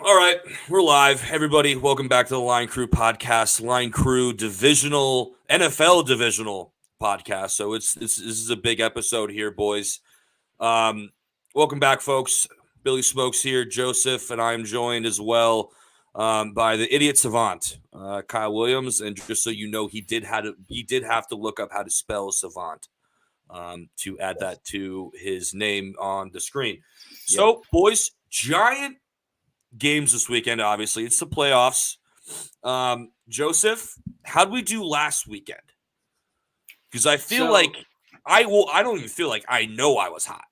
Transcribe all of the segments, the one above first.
All right, we're live. Everybody, welcome back to the Line Crew podcast, Line Crew divisional, NFL divisional podcast. So this is a big episode here, boys. Welcome back, folks. Billy Smokes here, Joseph, and I am joined as well by the idiot savant, Kyle Williams. And just so you know, he did have to look up how to spell savant to add that to his name on the screen. So, boys, giant games this weekend. Obviously, it's the playoffs. Joseph, how'd we do last weekend? Because I feel like I don't even feel like I know I was hot.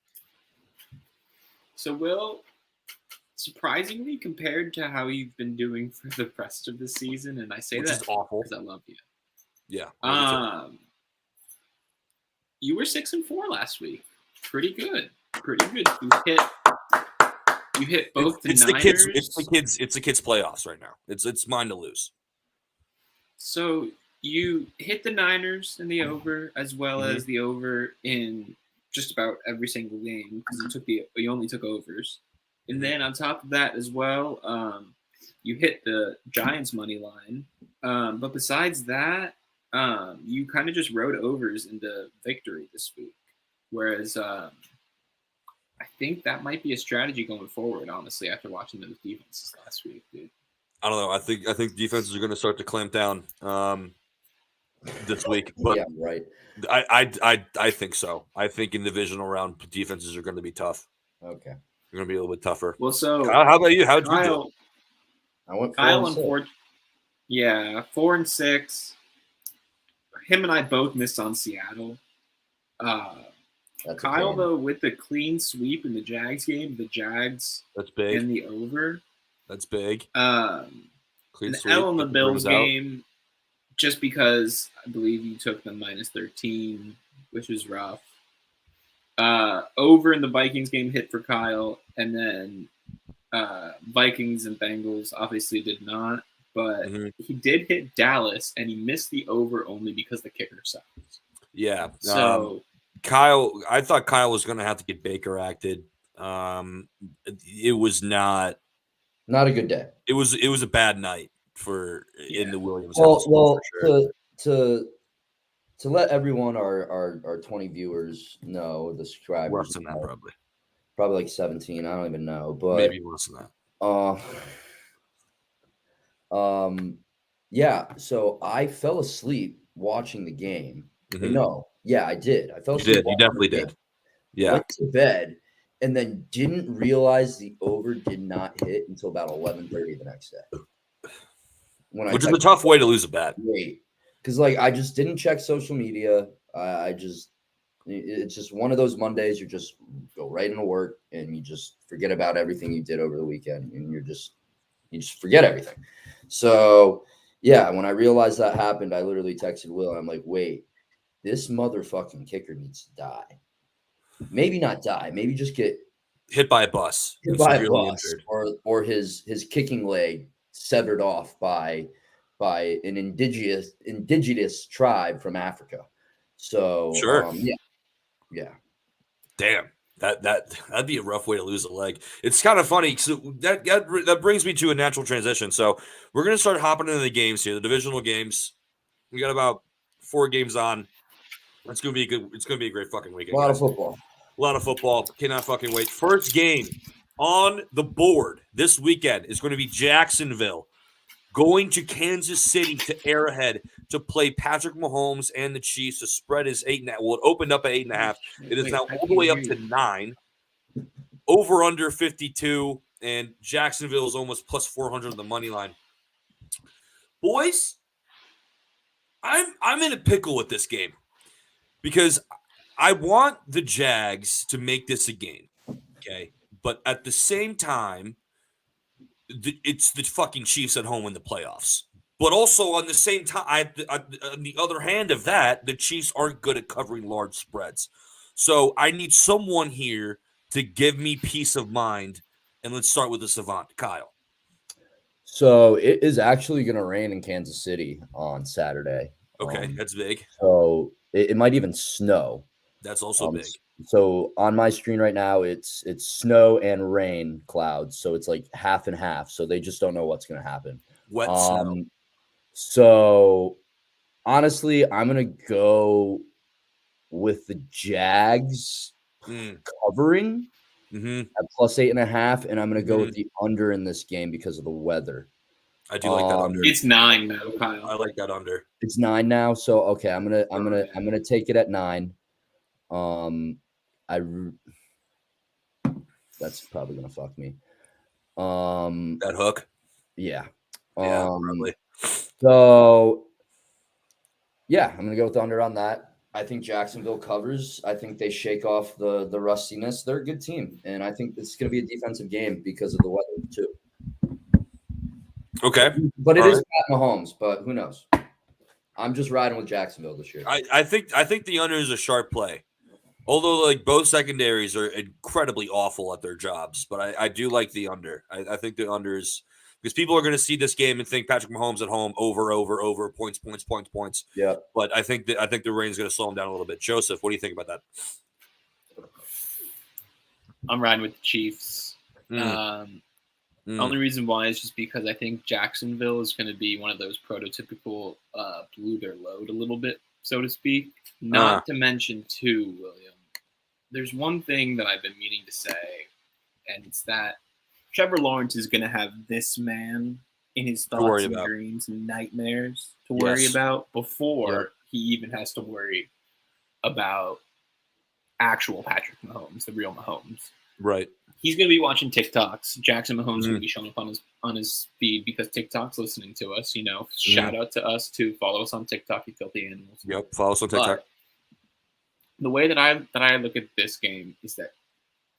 So, Will, surprisingly, compared to how you've been doing for the rest of the season, and I say Which that is awful because I love you. Yeah. You were 6-4 last week. Pretty good. You hit both the Niners. It's the kids' playoffs right now. It's mine to lose. So you hit the Niners in the over as well as the over in just about every single game because you only took overs. And then on top of that as well, you hit the Giants money line. But besides that, you kind of just rode overs into victory this week. Whereas I think that might be a strategy going forward, honestly, after watching those defenses last week, dude. I don't know. I think defenses are going to start to clamp down this week. But yeah, right. I think so. I think in the divisional round, defenses are going to be tough. Okay. They're going to be a little bit tougher. Well, so Kyle, how about you? How'd you do? I went 4-6. 4-6. Him and I both missed on Seattle. Kyle, though, with the clean sweep in the Jags game, the Jags that's big, and the over. That's big. Clean sweep. L in the Bills game, just because I believe you took the -13, which is rough. Over in the Vikings game hit for Kyle, and then Vikings and Bengals obviously did not, but he did hit Dallas, and he missed the over only because the kicker sucks. Yeah. So Kyle, I thought Kyle was going to have to get Baker acted. It was not a good day. It was a bad night in the Williams household. Well, for sure. To let everyone, our 20 viewers know, the subscribers. Less than that, probably like 17. I don't even know, but maybe less than that. Yeah. So I fell asleep watching the game. No. Yeah, I did. I fell asleep. You definitely did. Yeah. Went to bed and then didn't realize the over did not hit until about 11:30 the next day. Which is a tough way to lose a bet. Because I just didn't check social media. It's just one of those Mondays. You just go right into work and you just forget about everything you did over the weekend, and you just forget everything. So yeah, when I realized that happened, I literally texted Will. And I'm like, wait. This motherfucking kicker needs to die. Maybe not die. Maybe just get hit by a bus. Injured. Or his kicking leg severed off by an indigenous tribe from Africa. So sure. Yeah. Damn. That'd be a rough way to lose a leg. It's kind of funny. So that brings me to a natural transition. So we're gonna start hopping into the games here, the divisional games. We got about 4 games on. It's gonna be good. It's gonna be a great fucking weekend. A lot of football. Cannot fucking wait. First game on the board this weekend is going to be Jacksonville going to Kansas City to Arrowhead to play Patrick Mahomes and the Chiefs. The spread is 8.5. Well, it opened up at 8.5. It is now all the way up to 9. Over under 52, and Jacksonville is almost plus 400 on the money line. Boys, I'm in a pickle with this game. Because I want the Jags to make this a game, okay? But at the same time, it's the fucking Chiefs at home in the playoffs. But also on the same time, on the other hand of that, the Chiefs aren't good at covering large spreads. So I need someone here to give me peace of mind. And let's start with the savant, Kyle. So it is actually going to rain in Kansas City on Saturday. Okay, that's big. So it might even snow. That's also big. So on my screen right now, it's snow and rain clouds. So it's like half and half. So they just don't know what's going to happen. Wet snow. So honestly, I'm going to go with the Jags covering at +8.5. And I'm going to go with the under in this game because of the weather. I do like that under. It's 9 now, Kyle. I like that under. It's 9 now. So, okay, I'm going to take it at 9. That's probably gonna fuck me. That hook. Yeah. Probably. So yeah, I'm gonna go with the under on that. I think Jacksonville covers. I think they shake off the rustiness. They're a good team, and I think it's gonna be a defensive game because of the weather too. Okay, but it is Pat Mahomes. But who knows? I'm just riding with Jacksonville this year. I think the under is a sharp play. Although, like, both secondaries are incredibly awful at their jobs, but I do like the under. I think the under is because people are going to see this game and think Patrick Mahomes at home over points. Yeah. But I think the rain's going to slow him down a little bit. Joseph, what do you think about that? I'm riding with the Chiefs. Only reason why is just because I think Jacksonville is going to be one of those prototypical blew their load a little bit, so to speak. Not to mention, too, William, there's one thing that I've been meaning to say, and it's that Trevor Lawrence is going to have this man in his thoughts and dreams and nightmares to worry about before he even has to worry about actual Patrick Mahomes, the real Mahomes. Right. He's going to be watching TikToks. Jackson Mahomes will be showing up on his feed because TikTok's listening to us. You know, shout out to us too. Follow us on TikTok, you filthy animals. Yep, follow us on TikTok. But the way that I look at this game is that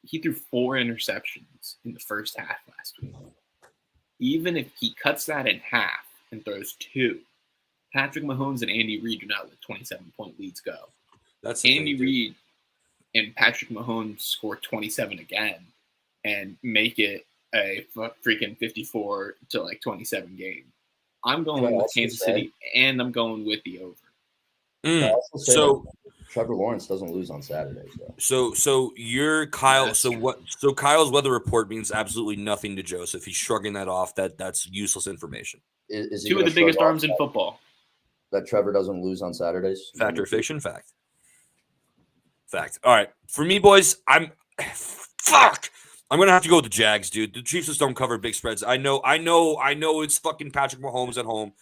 he threw 4 interceptions in the first half last week. Even if he cuts that in half and throws 2, Patrick Mahomes and Andy Reid do not let 27-point leads go. That's Andy Reid and Patrick Mahomes score 27 again and make it a freaking 54 to like 27 game. I'm going with Kansas City, and I'm going with the over. So Trevor Lawrence doesn't lose on Saturdays, though. So you're Kyle. So what? So Kyle's weather report means absolutely nothing to Joseph. He's shrugging that off. That's useless information. Is 2 of the biggest arms in football. That Trevor doesn't lose on Saturdays. Fact or fiction? Fact. Fact. All right, for me, boys, I'm gonna have to go with the Jags, dude. The Chiefs just don't cover big spreads. I know. It's fucking Patrick Mahomes at home.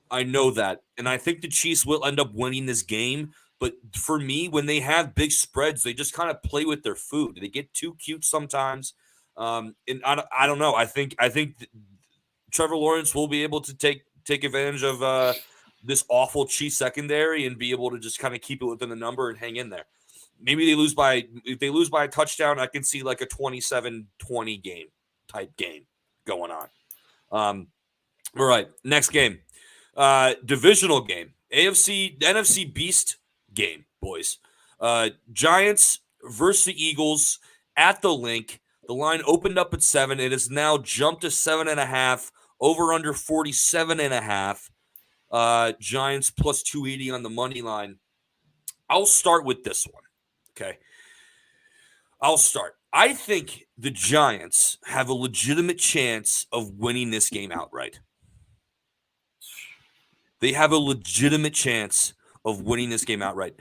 I know that, and I think the Chiefs will end up winning this game. But for me, when they have big spreads, they just kind of play with their food. They get too cute sometimes, and I don't know. I think Trevor Lawrence will be able to take advantage of this awful Chiefs secondary and be able to just kind of keep it within the number and hang in there. Maybe if they lose by a touchdown, I can see like a 27-20 type game going on. All right, next game. Divisional game. NFC Beast game, boys. Giants versus the Eagles at the Link. The line opened up at 7. It has now jumped to 7.5. Over under 47.5. Giants plus 280 on the money line. I'll start with this one. Okay. I'll start. I think the Giants have a legitimate chance of winning this game outright. They have a legitimate chance of winning this game outright.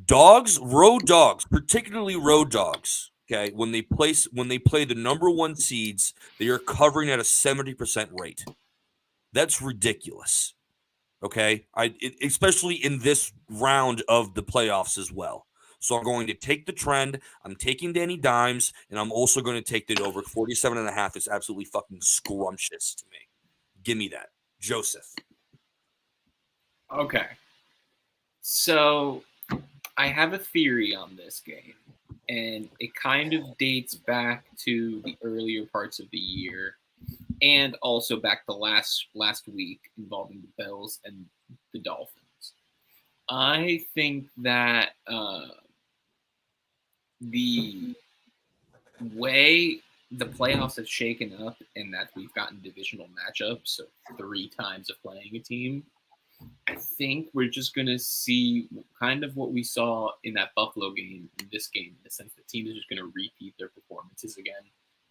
Road dogs, particularly road dogs, okay, when they play the number 1 seeds, they are covering at a 70% rate. That's ridiculous. Okay? Especially in this round of the playoffs as well. So I'm going to take the trend. I'm taking Danny Dimes, and I'm also going to take the over. 47.5 is absolutely fucking scrumptious to me. Give me that. Joseph. Okay. So I have a theory on this game, and it kind of dates back to the earlier parts of the year and also back to last week involving the Bills and the Dolphins. I think that the way the playoffs have shaken up and that we've gotten divisional matchups, so 3 times of playing a team, I think we're just going to see kind of what we saw in that Buffalo game in this game, in the sense that teams are just going to repeat their performances again.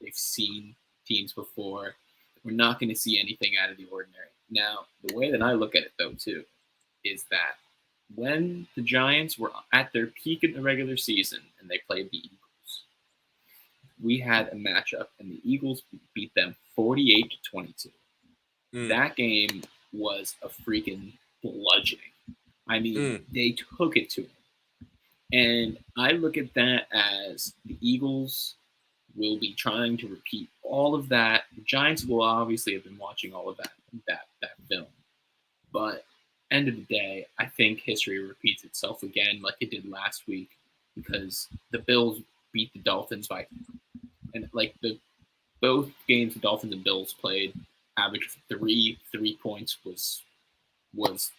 They've seen teams before. We're not going to see anything out of the ordinary. Now, the way that I look at it, though, too, is that when the Giants were at their peak in the regular season and they played the Eagles, we had a matchup, and the Eagles beat them 48-22. That game was a freaking bludgeoning. I mean, they took it to him. And I look at that as the Eagles will be trying to repeat all of that. The Giants will obviously have been watching all of that film. But end of the day, I think history repeats itself again like it did last week, because the Bills beat the Dolphins by, and like both games the Dolphins and Bills played, average of 3 points was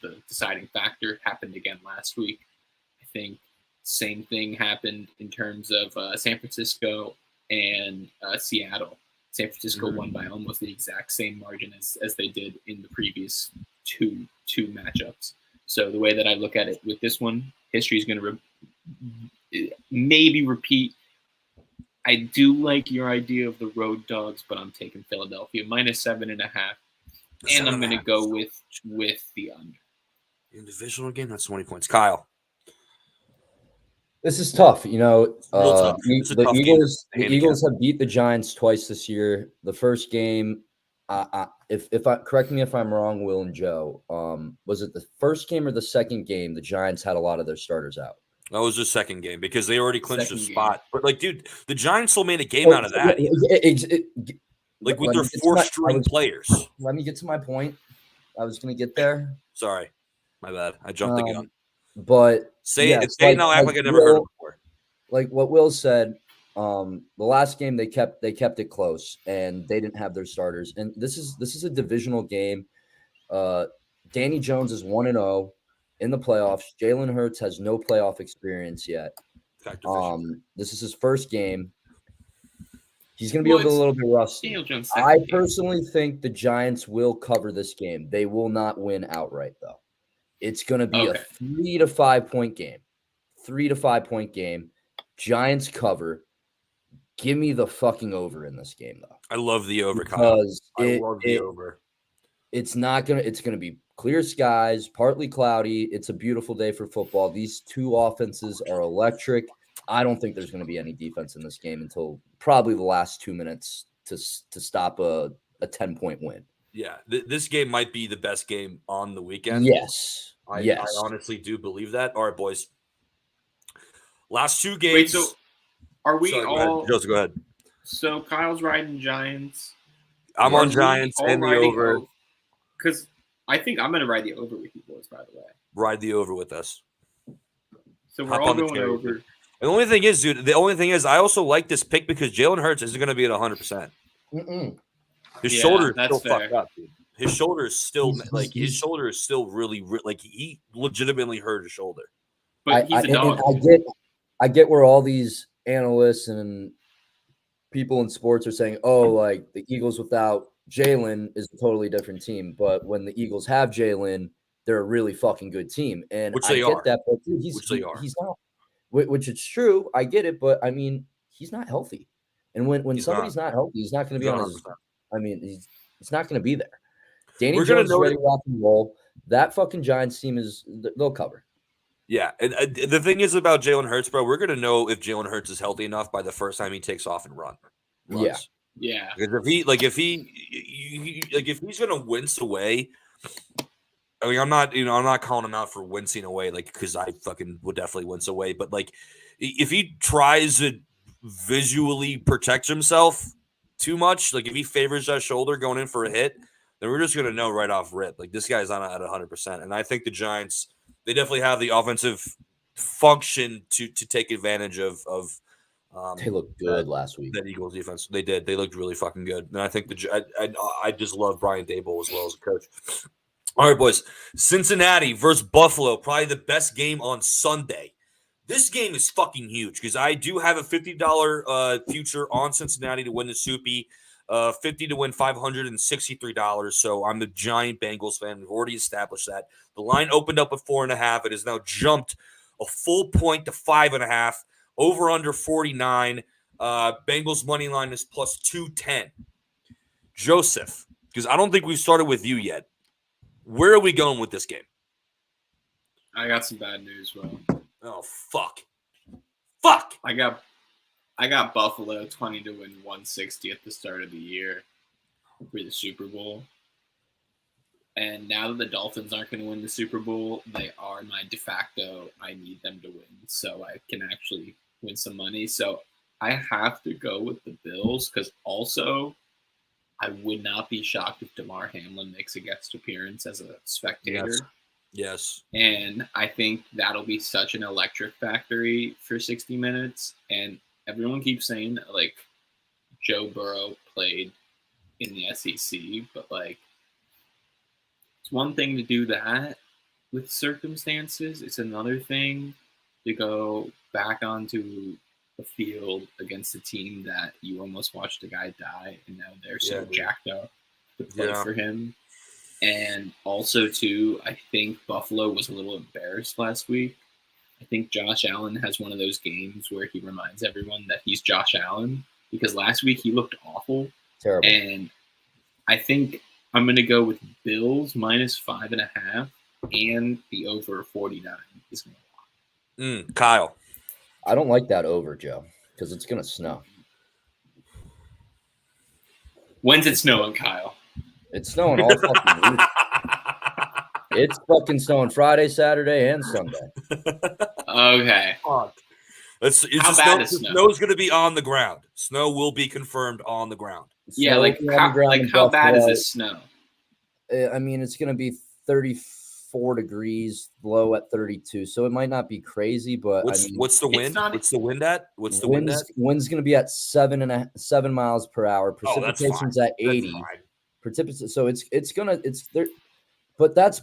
the deciding factor. Happened again last week. I think same thing happened in terms of San Francisco and Seattle. San Francisco won by almost the exact same margin as they did in the previous two matchups. So the way that I look at it with this one, history is going to maybe repeat. I do like your idea of the road dogs, but I'm taking Philadelphia -7.5, and I'm going to go with the under. In divisional game, that's 20 points. Kyle. This is tough. You know, tough. The Eagles have beat the Giants twice this year. The first game, if I correct me if I'm wrong, Will and Joe, was it the first game or the second game the Giants had a lot of their starters out? That was the second game because they already clinched a spot. But, like, dude, the Giants still made a game out of that. Like, with their 4 string players. Let me get to my point. I was going to get there. Sorry. My bad. I jumped the gun. But say it now, act like I never heard it before. Like what Will said, the last game they kept it close and they didn't have their starters. And this is a divisional game. Danny Jones is 1-0 in the playoffs. Jalen Hurts has no playoff experience yet. This is his first game. He's going to be a little bit rusty. I personally think the Giants will cover this game. They will not win outright, though. It's going to be a 3 to 5 point game. 3 to 5 point game. Giants cover. Give me the fucking over in this game, though. I love the over, because I love the over. It's going to be clear skies, partly cloudy. It's a beautiful day for football. These two offenses are electric. I don't think there's going to be any defense in this game until probably the last 2 minutes to stop a 10-point win. Yeah, this game might be the best game on the weekend. Yes. I honestly do believe that. All right, boys. Last 2 games. Wait, so are we all? Joseph, go ahead. So Kyle's riding Giants. I'm on Giants and the over. Because I think I'm going to ride the over with you boys, by the way. Ride the over with us. So we're all going over. The only thing is, I also like this pick because Jalen Hurts isn't going to be at 100%. His shoulder is still fucked up, dude. His shoulder is still really like he legitimately hurt his shoulder. But he's a dog. I get where all these analysts and people in sports are saying, "Oh, like the Eagles without Jalen is a totally different team." But when the Eagles have Jalen, they're a really fucking good team, and which they are. That, but dude, he's not. Which it's true. I get it, but I mean, he's not healthy, and when somebody's not healthy, he's not going to be on his. I mean, he's not going to be there. Danny Jones is ready to rock and roll. That fucking Giants team they'll cover. Yeah, and the thing is about Jalen Hurts, bro, we're going to know if Jalen Hurts is healthy enough by the first time he takes off and runs. Yeah. Because if he's going to wince away, I mean, I'm not calling him out for wincing away, like, because I fucking would definitely wince away. But like, if he tries to visually protect himself too much, like if he favors that shoulder going in for a hit, then we're just going to know right off rip. Like, this guy's not at 100%. And I think the Giants, they definitely have the offensive function to take advantage of they looked good last week. That Eagles defense. They did. They looked really fucking good. And I think I just love Brian Daboll as well as a coach. All right, boys. Cincinnati versus Buffalo, probably the best game on Sunday. This game is fucking huge because I do have a $50 future on Cincinnati to win the Soupy. 50 to win $563. So I'm a giant Bengals fan. We've already established that. The line opened up at 4.5. It has now jumped a full point to 5.5. Over under 49. Bengals money line is plus 210. Joseph, because I don't think we've started with you yet. Where are we going with this game? I got some bad news, bro. Oh, fuck. Fuck! I got Buffalo 20 to win 160 at the start of the year for the Super Bowl. And now that the Dolphins aren't going to win the Super Bowl, they are my de facto. I need them to win so I can actually win some money. So I have to go with the Bills because also I would not be shocked if Damar Hamlin makes a guest appearance as a spectator. Yes. And I think that'll be such an electric factory for 60 minutes. And everyone keeps saying that, like, Joe Burrow played in the SEC, but, like, it's one thing to do that with circumstances. It's another thing to go back onto the field against a team that you almost watched a guy die, and now they're so jacked up to play for him. And also, too, I think Buffalo was a little embarrassed last week. I think Josh Allen has one of those games where he reminds everyone that he's Josh Allen because last week he looked awful. Terrible. And I think I'm going to go with Bills minus 5.5 and the over 49 is going to walk. Kyle. I don't like that over, Joe, because it's going to snow. When's it snowing, Kyle? It's snowing all fucking week. It's fucking snowing Friday, Saturday, and Sunday. Okay. How bad is snow? Snow's going to be on the ground. Snow will be confirmed on the ground. Yeah, how bad is this snow? I mean, it's going to be 34 degrees, low at 32, so it might not be crazy, but what's the wind? What's the wind at? Wind's going to be at 7 miles per hour. Precipitation's at 80. So it's there, but that's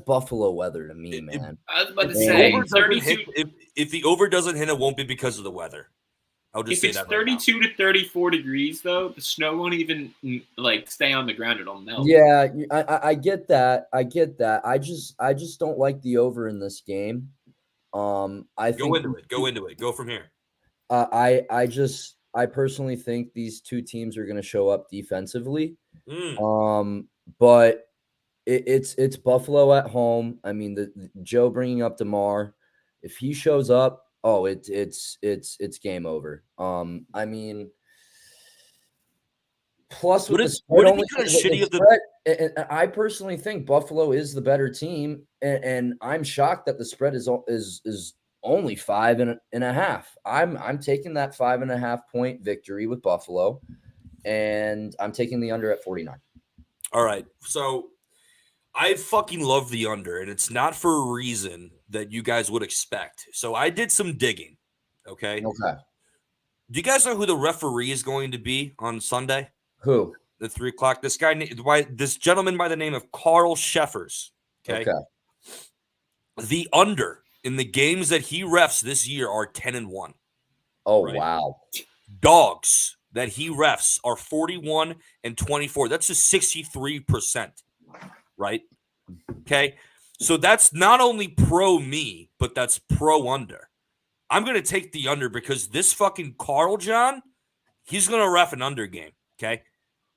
Buffalo weather to me, man. I was about to say 32. If the over doesn't hit, it won't be because of the weather. I'll just say that. If it's 32 to 34 degrees, though, the snow won't even stay on the ground. It'll melt. Yeah, I get that. I just don't like the over in this game. Go into it. Go from here. I personally think these two teams are going to show up defensively. But it's Buffalo at home. I mean, the Joe bringing up DeMar, if he shows up, it's game over. I mean, plus with the spread, I personally think Buffalo is the better team, and I'm shocked that the spread is only 5.5. I'm taking that 5.5 point victory with Buffalo, and I'm taking the under at 49. All right, so I fucking love the under, and it's not for a reason that you guys would expect. So I did some digging. Okay. Do you guys know who the referee is going to be on Sunday? Who? At 3:00. This gentleman by the name of Carl Sheffers. Okay. The under in the games that he refs this year are 10-1. Oh, right? Wow. Dogs that he refs are 41 and 24. That's just 63%. Right? Okay. So that's not only pro me, but that's pro under. I'm going to take the under because this fucking Carl John, he's going to ref an under game. Okay.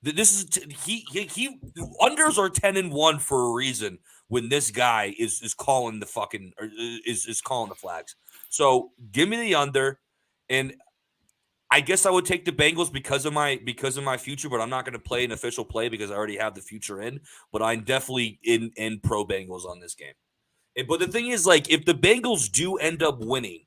This is he unders are 10-1 for a reason when this guy is calling the fucking is calling the flags. So give me the under, and I guess I would take the Bengals because of my future, but I'm not going to play an official play because I already have the future in. But I'm definitely in pro Bengals on this game. But the thing is, like, if the Bengals do end up winning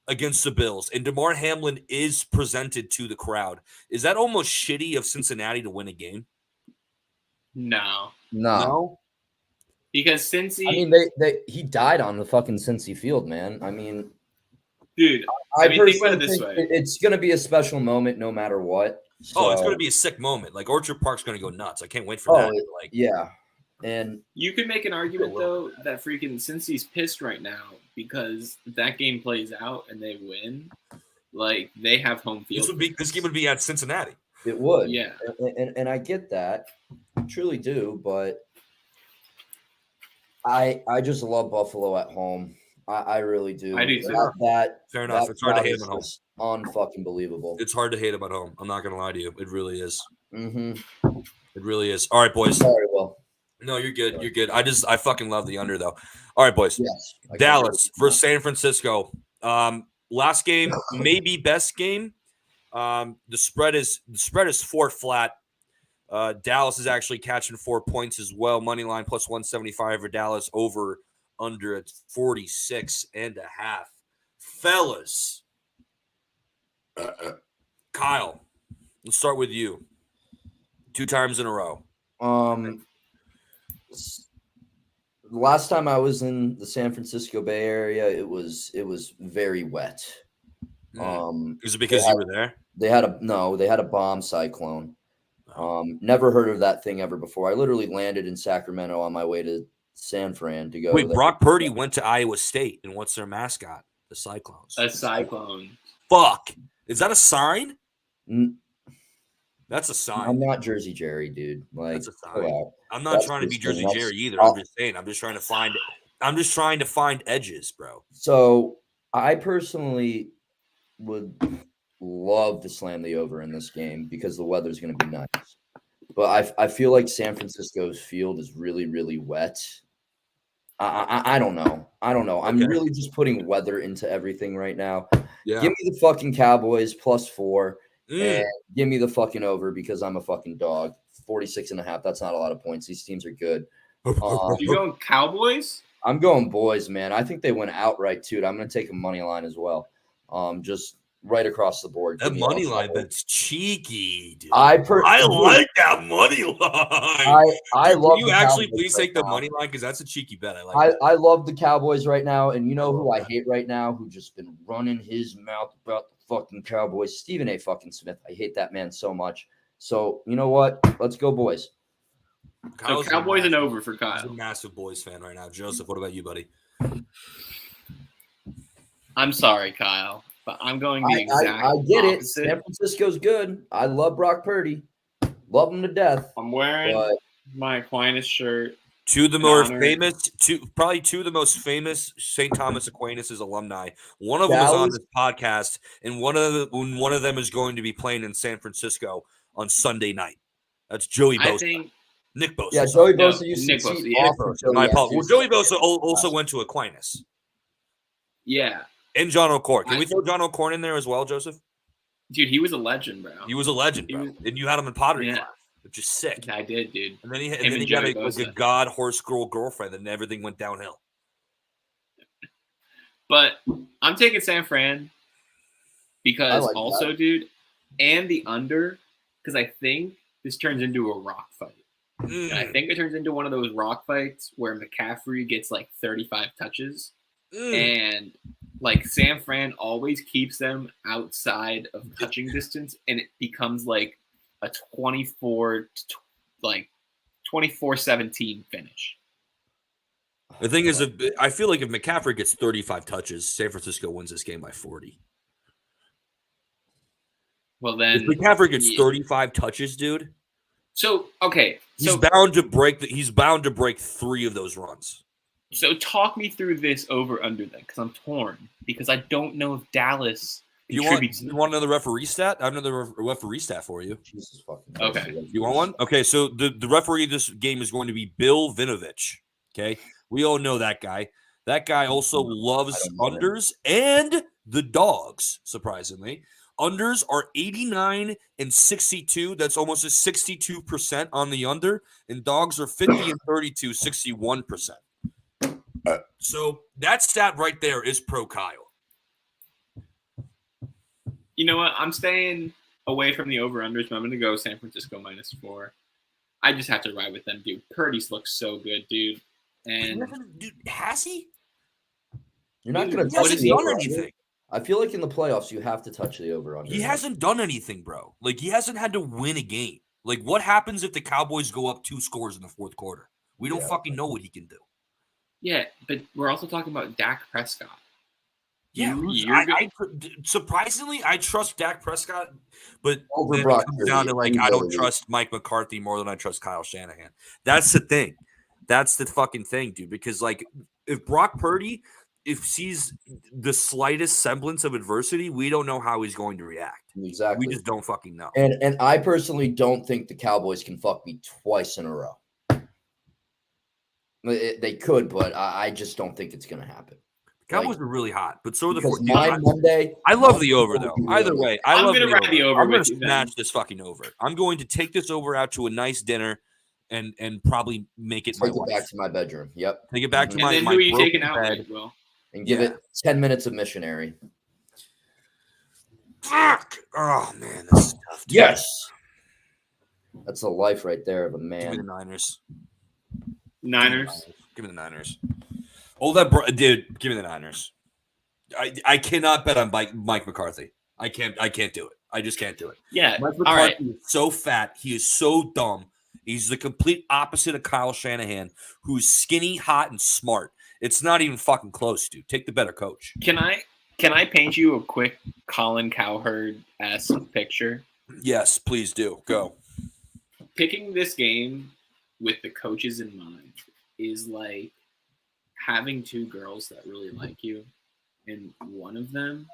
against the Bills and Damar Hamlin is presented to the crowd, is that almost shitty of Cincinnati to win a game? No. Because Cincy, I mean, he died on the fucking Cincy field, man. I mean, dude, I think about it this way. It's going to be a special moment no matter what. So. It's going to be a sick moment. Like, Orchard Park's going to go nuts. I can't wait for that. Like, yeah. And you could make an argument, though, that freaking Cincy's pissed right now because that game plays out and they win. Like, they have home field. This game would be at Cincinnati. It would. Yeah. And I get that. I truly do, but I just love Buffalo at home. I really do. I do too. Fair enough. It's hard to hate is them at home. just unfucking believable. It's hard to hate them at home. I'm not gonna lie to you. It really is. Mm-hmm. It really is. All right, boys. Sorry, Will. No, you're good. You're good. I fucking love the under though. All right, boys. Yes. Dallas versus San Francisco. Last game, maybe best game. The spread is 4 flat. Dallas is actually catching 4 points as well. Money line plus 175 for Dallas, over under at 46.5. Fellas, Kyle, let's start with you. 2 times in a row. Last time I was in the San Francisco Bay Area, it was very wet. Is it because you were there? They had a bomb cyclone. Never heard of that thing ever before. I literally landed in Sacramento on my way to San Fran to go. Wait, Brock Purdy went to Iowa State, and what's their mascot? The Cyclones. A cyclone. Fuck. Is that a sign? That's a sign. I'm not Jersey Jerry, dude. Like, that's a sign. I'm not trying to be Jersey Jerry either. I'm just saying. I'm just trying to find edges, bro. So I personally would love to slam the over in this game because the weather's going to be nice. But I feel like San Francisco's field is really, really wet. I don't know. I'm really just putting weather into everything right now. Yeah. Give me the fucking Cowboys plus 4 and give me the fucking over because I'm a fucking dog. 46.5. That's not a lot of points. These teams are good. You going Cowboys? I'm going boys, man. I think they went outright too. I'm going to take a money line as well. Just right across the board. That money line, that's cheeky, dude. I like that money line. I love. Can you actually please take the money line because that's a cheeky bet. I love the Cowboys right now, and you know who I hate right now? Who just been running his mouth about the fucking Cowboys? Stephen A. fucking Smith. I hate that man so much. So you know what? Let's go, boys. So Cowboys and over for Kyle. He's a massive boys fan right now. Joseph, what about you, buddy? I'm sorry, Kyle. But I'm going the exact I get opposite. It. San Francisco's good. I love Brock Purdy. Love him to death. I'm wearing my Aquinas shirt. Two of the most famous St. Thomas Aquinas alumni. One of them is on this podcast, and one of them is going to be playing in San Francisco on Sunday night. That's Joey Bosa. Nick Bosa. Yeah, Joey Bosa used Nick to Bosa. Joey Bosa also went to Aquinas. Yeah. And John O'Corn. Can we throw John O'Corn in there as well, Joseph? Dude, he was a legend, bro. He was a legend, bro. And you had him in pottery class, which is sick. I did, dude. And then he got a god horse girlfriend, and everything went downhill. But I'm taking San Fran because dude, and the under, because I think this turns into a rock fight. And I think it turns into one of those rock fights where McCaffrey gets like 35 touches. And like San Fran always keeps them outside of touching distance, and it becomes like a 24-17 finish. The thing is, I feel like if McCaffrey gets 35 touches, San Francisco wins this game by 40. Well, then if McCaffrey gets 35 touches, dude. So okay, he's bound to break. He's bound to break 3 of those runs. So talk me through this over under then, because I'm torn because I don't know if Dallas contributes. You want another referee stat? I have another referee stat for you. Jesus fucking. Okay. You want one? Okay. So the referee of this game is going to be Bill Vinovich. Okay. We all know that guy. That guy also loves unders and the dogs. Surprisingly, unders are 89 and 62. That's almost a 62% on the under, and dogs are 50 and 32, 61%. So that stat right there is pro Kyle. You know what? I'm staying away from the over-unders, but I'm going to go San Francisco -4. I just have to ride with them, dude. Purdy's looks so good, dude. And dude, has he? You're not going to touch the over anything. I feel like in the playoffs, you have to touch the over-under. He hasn't done anything, bro. Like, he hasn't had to win a game. Like, what happens if the Cowboys go up 2 scores in the fourth quarter? We don't fucking know what he can do. Yeah, but we're also talking about Dak Prescott. Yeah, surprisingly, I trust Dak Prescott, but Over then Brock it comes Purdy, down to like any I day of don't the week. trust Mike McCarthy more than I trust Kyle Shanahan. That's the thing. That's the fucking thing, dude. Because like, if Brock Purdy, if sees the slightest semblance of adversity, we don't know how he's going to react. Exactly. We just don't fucking know. And I personally don't think the Cowboys can fuck me twice in a row. They could, but I just don't think it's going to happen. Cowboys are really hot, but so are the Because 49ers. my Monday. I love the over though. Really Either way, I I'm love gonna the ride the over I'm gonna with you, smash Ben. this fucking over. I'm going to take this over out to a nice dinner, and probably make it my Take it wife. back to my bedroom. Yep. Take it back to And my then my who are you broken taking out, bed. Mike? Will? And give it 10 minutes of missionary. Fuck! Oh man, this is tough. Dude. Yes. That's the life right there of a Give me the man. Niners. Niners. Give me the Niners. Oh, dude. Give me the Niners. I cannot bet on Mike McCarthy. I can't do it. I just can't do it. Yeah. Mike All McCarthy right. is so fat. He is so dumb. He's the complete opposite of Kyle Shanahan, who's skinny, hot, and smart. It's not even fucking close, dude. Take the better coach. Can I paint you a quick Colin Cowherd-esque picture? Yes, please do. Go. Picking this game with the coaches in mind is like having two girls that really like you, and one of them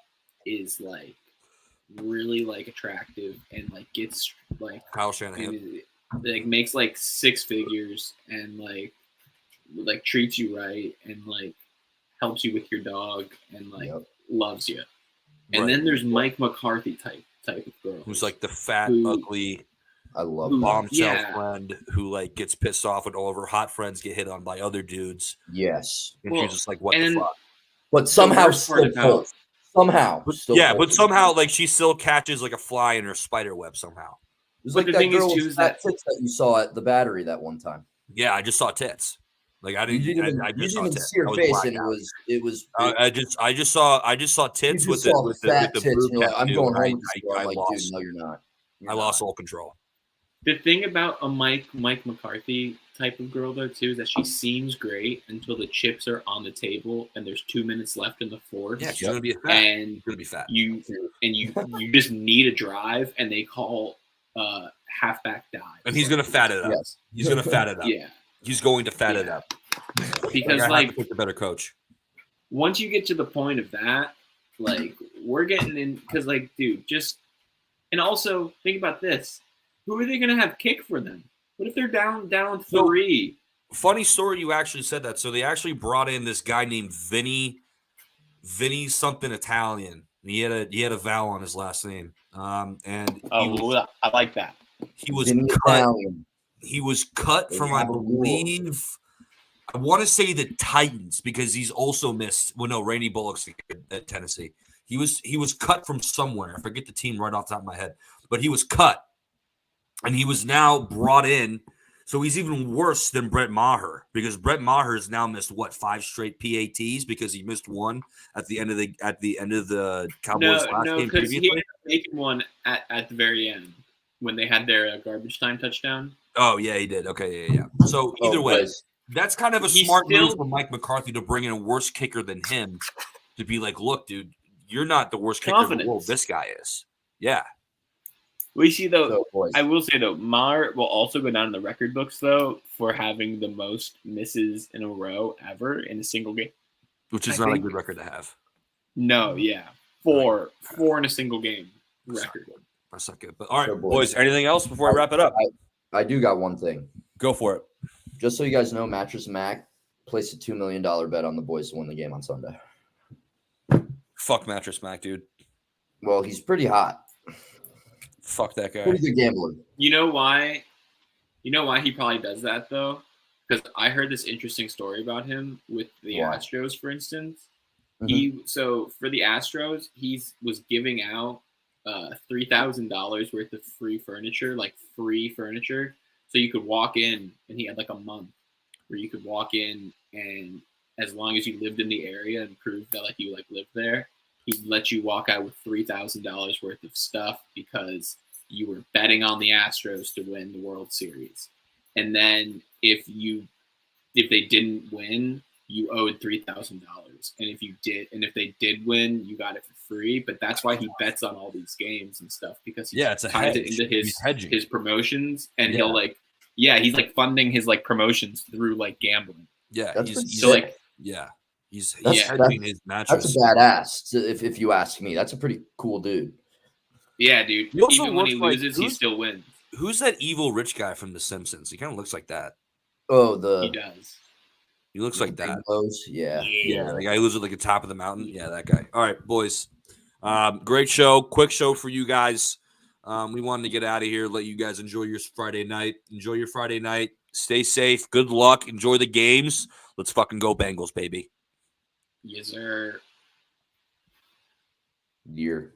is like really like attractive and like gets like Kyle Shanahan. like makes like six figures and like treats you right and like helps you with your dog and like loves you. And then there's Mike McCarthy type of girl who's like the fat, ugly, I love bombshell friend who like gets pissed off when all of her hot friends get hit on by other dudes. Yes. And she's just like, what the fuck? But somehow still pulls. Somehow. But somehow like she still catches like a fly in her spider web somehow. It was like that girl with fat tits that you saw at the Battery that one time. Yeah, I just saw tits. Like I didn't. I just saw tits. See her face, and it was. I just saw tits with the fat tits. boob Like, I'm going home. I like, lost. dude, no, you're not. I lost all control. The thing about a Mike McCarthy type of girl though too is that she seems great until the chips are on the table and there's 2 minutes left in the fourth. Yeah, she's gonna be fat. And she's gonna be fat. You just need a drive, and they call halfback dive. And he's gonna fat it up. Yes. He's gonna fat it up. Yeah, he's going to fat it up. Because like pick the better coach. Once you get to the point of that, like we're getting in because like dude, just and also think about this. Who are they going to have kick for them? What if they're down 3? Funny story you actually said that. So they actually brought in this guy named Vinny something Italian. He had a vowel on his last name. I like that. He was cut. Italian. He was cut from, I believe, I want to say the Titans because he's also missed. Well, no, Randy Bullock's at Tennessee. He was cut from somewhere. I forget the team right off the top of my head, but he was cut. And he was now brought in, so he's even worse than Brett Maher because Brett Maher has now missed 5 straight PATs because he missed one at the end of the Cowboys last game previously. He ended up making one at the very end when they had their garbage time touchdown. Oh yeah, he did. Okay, yeah. So either way, that's kind of a smart move for Mike McCarthy to bring in a worse kicker than him to be like, look, dude, you're not the worst kicker in the world. This guy is. Yeah. We see though. I will say though, Maher will also go down in the record books though for having the most misses in a row ever in a single game, which is not a good record to have. No, yeah, four in a single game record. That's not good. But all right, boys. Anything else before I wrap it up? I do got one thing. Go for it. Just so you guys know, Mattress Mac placed a $2 million bet on the boys to win the game on Sunday. Fuck Mattress Mac, dude. Well, he's pretty hot. Fuck that guy. Pretty good gambler. You know why? You know why he probably does that though? Because I heard this interesting story about him with the Astros, for instance. Mm-hmm. So for the Astros, he was giving out $3,000 worth of free furniture. So you could walk in, and he had like a month where you could walk in, and as long as you lived in the area and proved that like you like lived there, he'd let you walk out with $3,000 worth of stuff because you were betting on the Astros to win the World Series. And then if they didn't win, you owed $3,000, and if they did win, you got it for free. But that's why he bets on all these games and stuff, because he it's a ties hedge. it into He's hedging. his promotions, and Yeah. he'll like, yeah, he's like funding his like promotions through like gambling. Yeah, That's he's pretty So sick. like, he's That's- hedging his matches. That's a badass. If you ask me, that's a pretty cool dude. yeah, dude. He also Even when he looks like- loses, he still wins. Who's that evil rich guy from The Simpsons? He kind of looks like that. Oh, He the does. He looks like that. Nose, yeah. Yeah, the guy who lives at like the top of the mountain. Yeah, that guy. All right, boys. Great show. Quick show for you guys. We wanted to get out of here, let you guys enjoy your Friday night. Enjoy your Friday night. Stay safe. Good luck. Enjoy the games. Let's fucking go Bengals, baby. Yes, sir. Year.